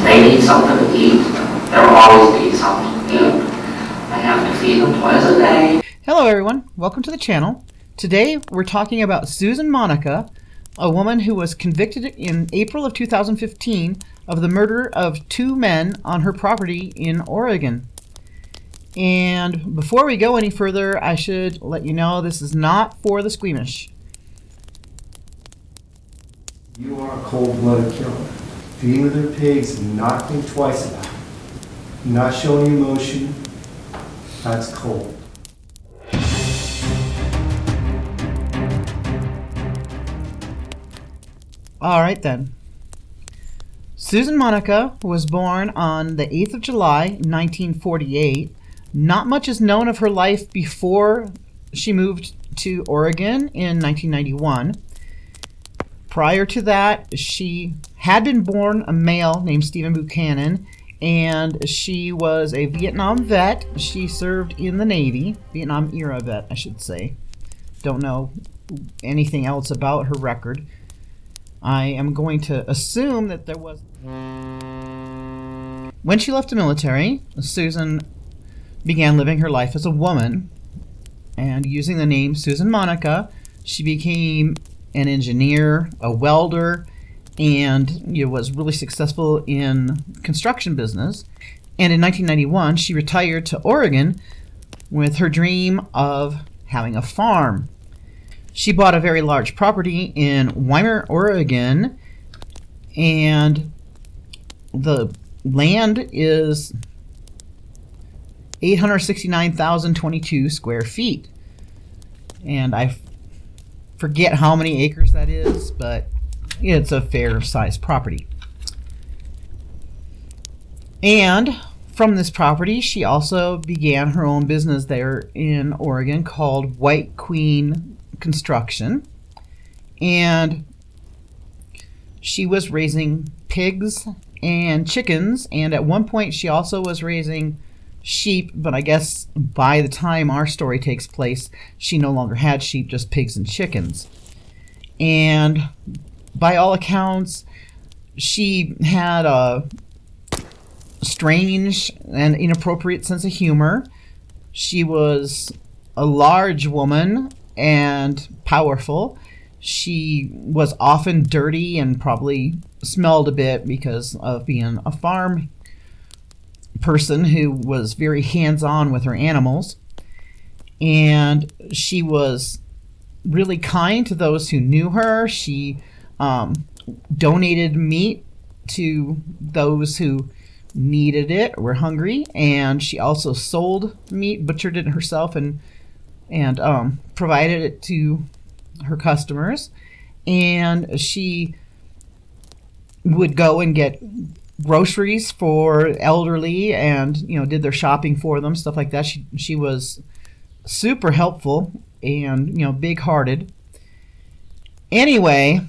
they need something to eat. They'll always need something to eat. I have to feed them twice a day. Hello everyone, welcome to the channel. Today we're talking about Susan Monica, a woman who was convicted in April of 2015 of the murder of 2 men on her property in Oregon. And before we go any further, I should let you know this is not for the squeamish. You are a cold-blooded killer. Feeding with their pigs and not think twice about it. Not showing emotion, that's cold. Alright then. Susan Monica was born on the 8th of July, 1948. Not much is known of her life before she moved to Oregon in 1991. Prior to that, she had been born a male named Steven Buchanan, and she was a Vietnam vet. She served in the Navy, Vietnam era vet, I should say. Don't know anything else about her record. I am going to assume that there was... When she left the military, Susan began living her life as a woman, and using the name Susan Monica, she became an engineer, a welder, and was really successful in construction business. And in 1991, she retired to Oregon with her dream of having a farm. She bought a very large property in Weimar, Oregon, and the land is 869,022 square feet. And I forget how many acres that is, but it's a fair sized property. And from this property, she also began her own business there in Oregon called White Queen Construction, and she was raising pigs and chickens, and at one point she also was raising sheep, but I guess by the time our story takes place, she no longer had sheep, just pigs and chickens. And by all accounts, she had a strange and inappropriate sense of humor. She was a large woman and powerful. She was often dirty and probably smelled a bit because of being a farm person who was very hands-on with her animals. And she was really kind to those who knew her. She donated meat to those who needed it or were hungry, and she also sold meat, butchered it herself, and provided it to her customers. And she would go and get groceries for elderly and did their shopping for them, stuff like that. She was super helpful and big-hearted. Anyway,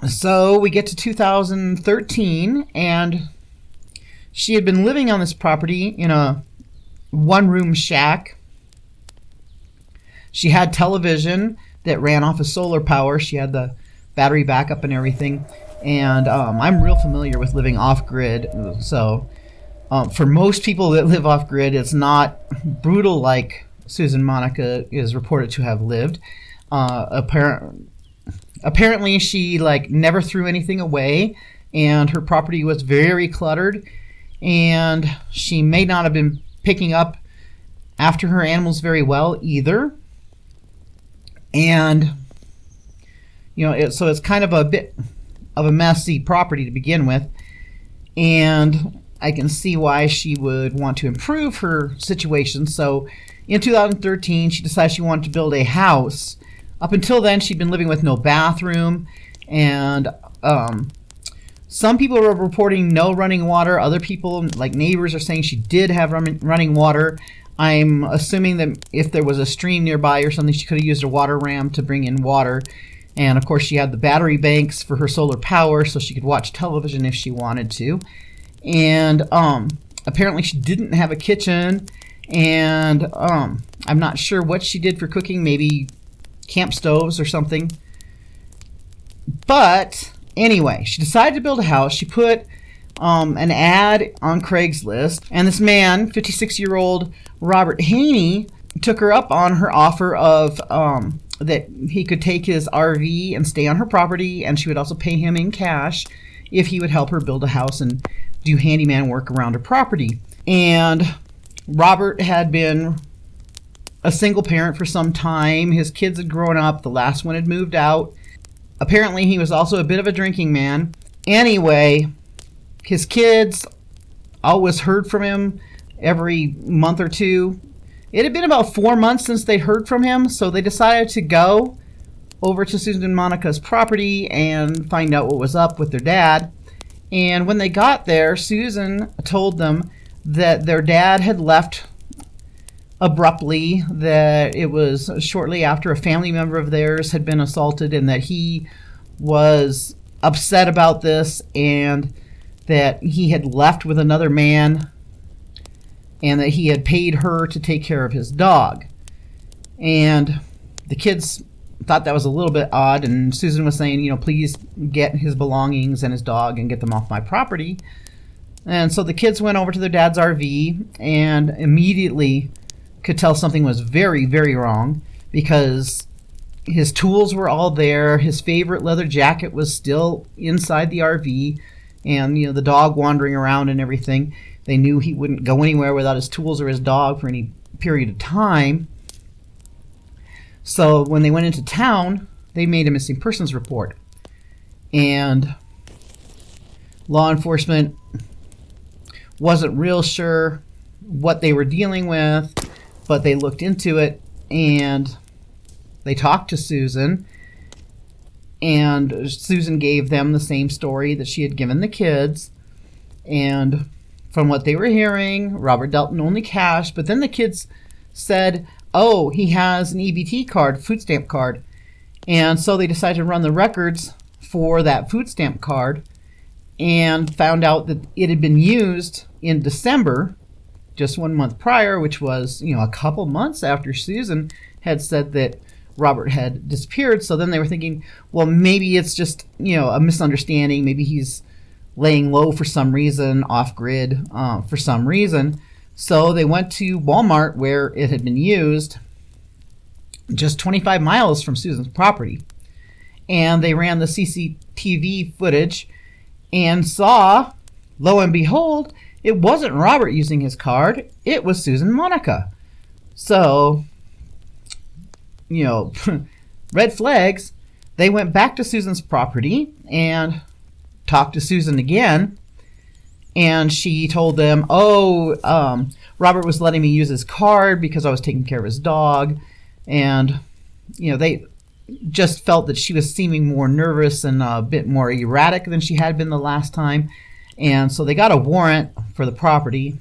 so we get to 2013, and she had been living on this property in a one-room shack. She had television that ran off of solar power. She had the battery backup and everything. And I'm real familiar with living off-grid. So for most people that live off-grid, it's not brutal like Susan Monica is reported to have lived. Apparently she never threw anything away, and her property was very cluttered, and she may not have been picking up after her animals very well either. And so it's kind of a bit of a messy property to begin with, and I can see why she would want to improve her situation. So in 2013, she decided she wanted to build a house. Up until then, she'd been living with no bathroom, and some people were reporting no running water. Other people, like neighbors, are saying she did have running water. I'm assuming that if there was a stream nearby or something, she could have used a water ram to bring in water. And of course, she had the battery banks for her solar power, so she could watch television if she wanted to. And apparently she didn't have a kitchen, and I'm not sure what she did for cooking, maybe camp stoves or something. But anyway, she decided to build a house. She put an ad on Craigslist, and this man, 56-year-old Robert Haney, took her up on her offer of that he could take his RV and stay on her property, and she would also pay him in cash if he would help her build a house and do handyman work around her property. And Robert had been a single parent for some time. His kids had grown up. The last one had moved out. Apparently, he was also a bit of a drinking man. Anyway, his kids always heard from him every month or two. It had been about 4 months since they heard from him, so they decided to go over to Susan and Monica's property and find out what was up with their dad. And when they got there, Susan told them that their dad had left abruptly, that it was shortly after a family member of theirs had been assaulted, and that he was upset about this, and that he had left with another man, and that he had paid her to take care of his dog. And the kids thought that was a little bit odd, and Susan was saying, please get his belongings and his dog and get them off my property. And so the kids went over to their dad's RV and immediately could tell something was very, very wrong, because his tools were all there. His favorite leather jacket was still inside the RV, and the dog wandering around and everything. They knew he wouldn't go anywhere without his tools or his dog for any period of time. So when they went into town, they made a missing persons report. And law enforcement wasn't real sure what they were dealing with, but they looked into it, and they talked to Susan, and Susan gave them the same story that she had given the kids. And from what they were hearing, Robert dealt in only cash, but then the kids said, oh, he has an EBT card, food stamp card. And so they decided to run the records for that food stamp card and found out that it had been used in December, just 1 month prior, which was, a couple months after Susan had said that Robert had disappeared. So then they were thinking, well, maybe it's just, a misunderstanding. Maybe he's laying low for some reason, off grid for some reason. So they went to Walmart where it had been used, just 25 miles from Susan's property. And they ran the CCTV footage and saw, lo and behold, it wasn't Robert using his card. It was Susan and Monica. So, red flags. They went back to Susan's property and talked to Susan again. And she told them, Robert was letting me use his card because I was taking care of his dog. And, they just felt that she was seeming more nervous and a bit more erratic than she had been the last time. And so they got a warrant for the property.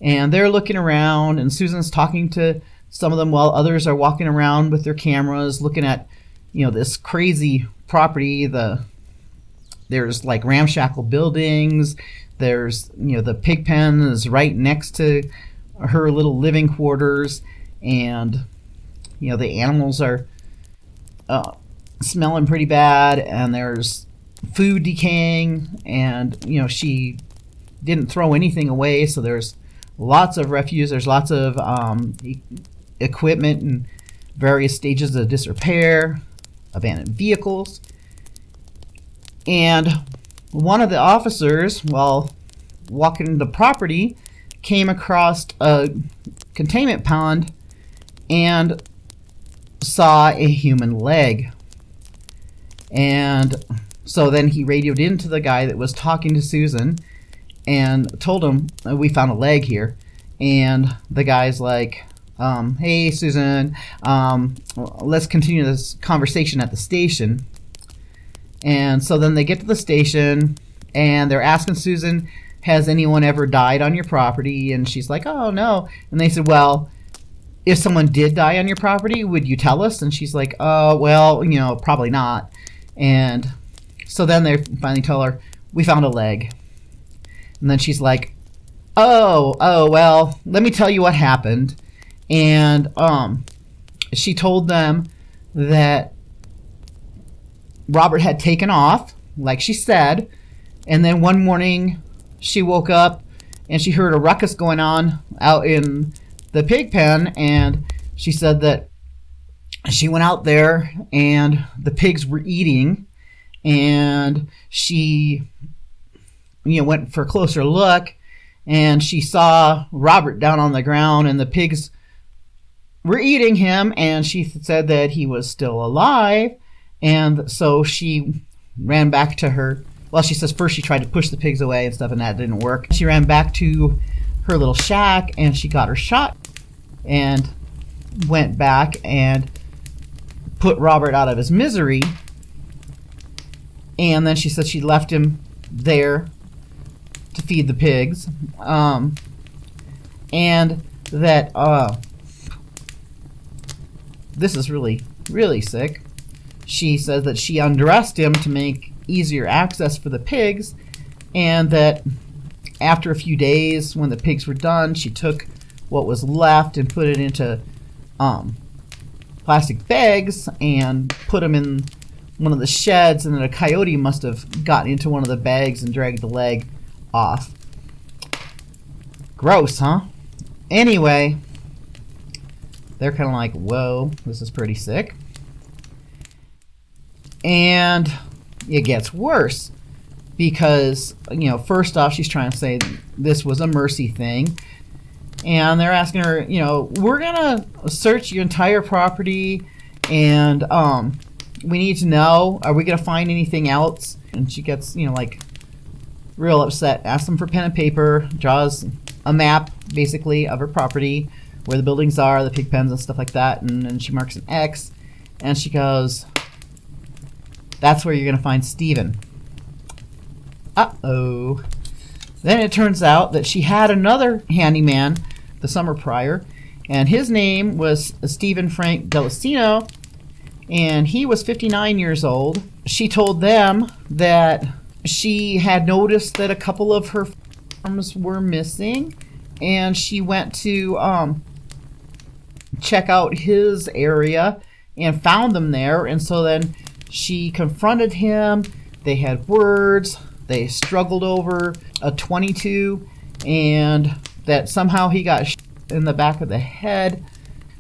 And they're looking around, and Susan's talking to some of them while others are walking around with their cameras looking at, this crazy property. There's like ramshackle buildings. There's, the pig pen is right next to her little living quarters. And, the animals are smelling pretty bad. And there's food decaying. And, she didn't throw anything away. So there's lots of refuse. There's lots of equipment in various stages of disrepair, abandoned vehicles. And one of the officers, while walking the property, came across a containment pond and saw a human leg. And so then he radioed into the guy that was talking to Susan and told him, we found a leg here. And the guy's like, hey, Susan, let's continue this conversation at the station. And so then they get to the station, and they're asking Susan, has anyone ever died on your property? And she's like, oh, no. And they said, well, if someone did die on your property, would you tell us? And she's like, oh, well, probably not. And so then they finally tell her, we found a leg. And then she's like, oh, well, let me tell you what happened. And she told them that Robert had taken off, like she said, And then one morning she woke up and she heard a ruckus going on out in the pig pen, and she said that she went out there and the pigs were eating, and she went for a closer look, and she saw Robert down on the ground and the pigs were eating him, and she said that he was still alive. And so she ran back to her, well, she says first she tried to push the pigs away and stuff, and that didn't work. She ran back to her little shack and she got her shot and went back and put Robert out of his misery. And then she said she left him there to feed the pigs. And that this is really, really sick. She says that she undressed him to make easier access for the pigs, and that after a few days, when the pigs were done, she took what was left and put it into plastic bags and put them in one of the sheds, and then a coyote must have gotten into one of the bags and dragged the leg off. Gross, huh? Anyway, they're kind of like, whoa, this is pretty sick. And it gets worse because, first off, she's trying to say this was a mercy thing. And they're asking her, we're going to search your entire property, and we need to know, are we going to find anything else? And she gets, real upset, asks them for pen and paper, draws a map, basically, of her property, where the buildings are, the pig pens and stuff like that, and then she marks an X, and she goes, that's where you're going to find Steven. Uh-oh. Then it turns out that she had another handyman the summer prior, and his name was Steven Frank Delicino, and he was 59 years old. She told them that she had noticed that a couple of her farms were missing, and she went to check out his area and found them there. And so then she confronted him. They had words. They struggled over a .22, and that somehow he got in the back of the head.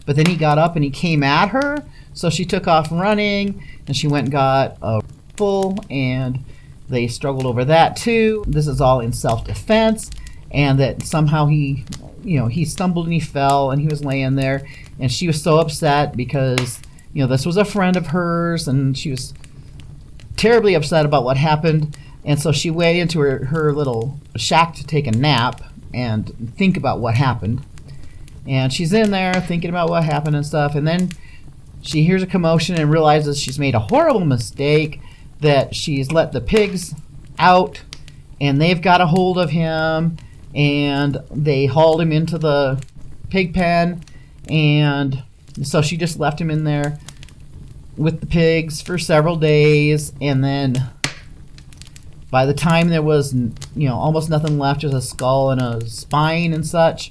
But then he got up and he came at her. So she took off running, and she went and got a rifle, and they struggled over that too. This is all in self-defense, and that somehow he stumbled and he fell, and he was laying there, and she was so upset because, this was a friend of hers, and she was terribly upset about what happened. And so she went into her little shack to take a nap and think about what happened. And she's in there thinking about what happened and stuff, and then she hears a commotion and realizes she's made a horrible mistake, that she's let the pigs out, and they've got a hold of him, and they hauled him into the pig pen, and so she just left him in there with the pigs for several days. And then by the time there was almost nothing left, just a skull and a spine and such,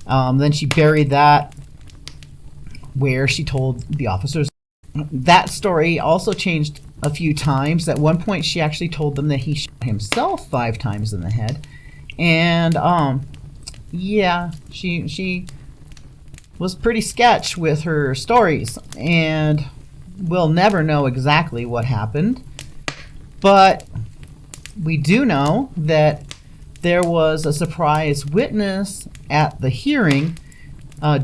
then she buried that where she told the officers. That story also changed a few times. At one point she actually told them that he shot himself 5 times in the head. And she was pretty sketch with her stories, and we'll never know exactly what happened. But we do know that there was a surprise witness at the hearing,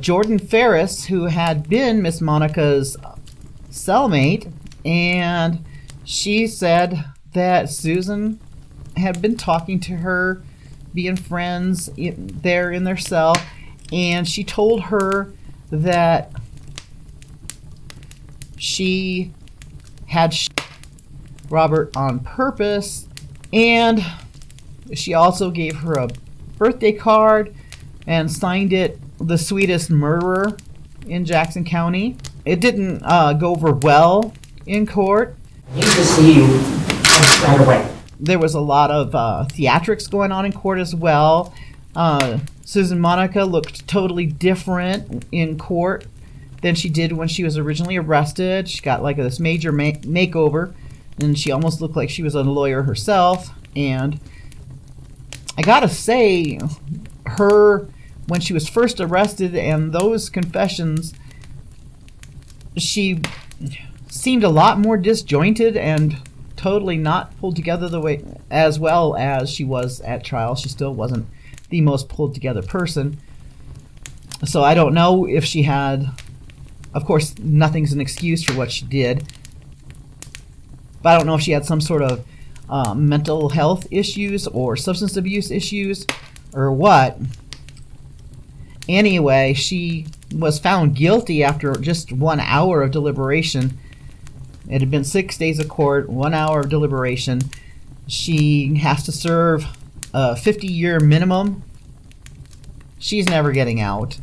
Jordan Ferris, who had been Miss Monica's cellmate, and she said that Susan had been talking to her, being friends there in their cell, and she told her that she had Robert on purpose, and she also gave her a birthday card and signed it "The Sweetest Murderer" in Jackson County. It didn't go over well in court. I need to see you right away. There was a lot of theatrics going on in court as well. Susan Monica looked totally different in court than she did when she was originally arrested. She got like this major makeover, and she almost looked like she was a lawyer herself. And I gotta say, when she was first arrested and those confessions, she seemed a lot more disjointed and totally not pulled together the way as well as she was at trial. She still wasn't the most pulled together person. So I don't know if she had, of course, nothing's an excuse for what she did, but I don't know if she had some sort of mental health issues or substance abuse issues or what. Anyway, she was found guilty after just 1 hour of deliberation. It had been 6 days of court, 1 hour of deliberation. She has to serve a 50-year minimum. She's never getting out.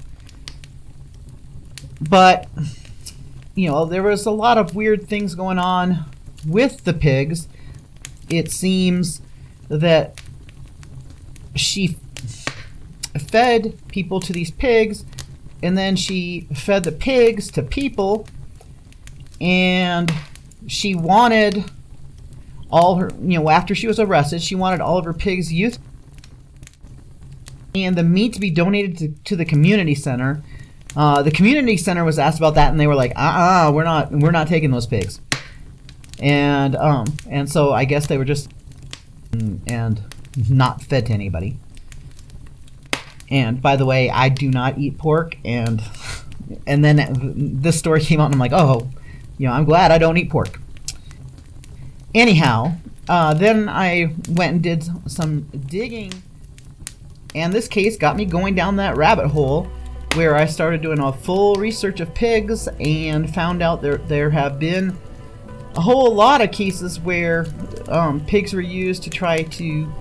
But, you know, there was a lot of weird things going on with the pigs. It seems that she fed people to these pigs, and then she fed the pigs to people, and she wanted all her, you know, after she was arrested, she wanted all of her pigs euthanized and the meat to be donated to the community center. The community center was asked about that, and they were like, we're not taking those pigs. And so I guess they were just and not fed to anybody. And by the way, I do not eat pork, and then this story came out, and I'm like, oh, you know, I'm glad I don't eat pork. Anyhow, then I went and did some digging, and this case got me going down that rabbit hole where I started doing a full research of pigs and found out there have been a whole lot of cases where pigs were used to try to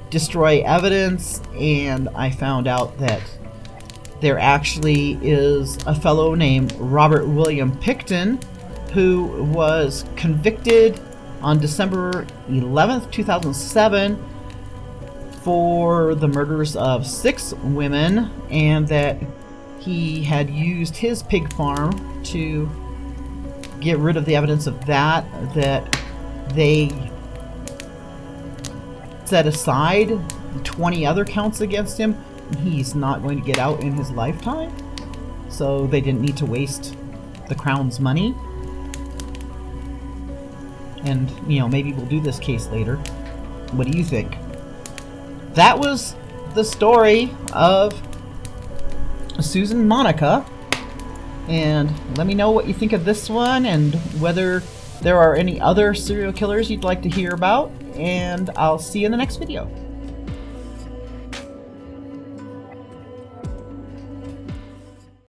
destroy evidence, and I found out that there actually is a fellow named Robert William Picton who was convicted on December 11th, 2007 for the murders of 6 women, and that he had used his pig farm to get rid of the evidence of that they set aside 20 other counts against him. He's not going to get out in his lifetime, so they didn't need to waste the Crown's money. And, you know, maybe we'll do this case later. What do you think? That was the story of Susan Monica. And let me know what you think of this one and whether there are any other serial killers you'd like to hear about. And I'll see you in the next video.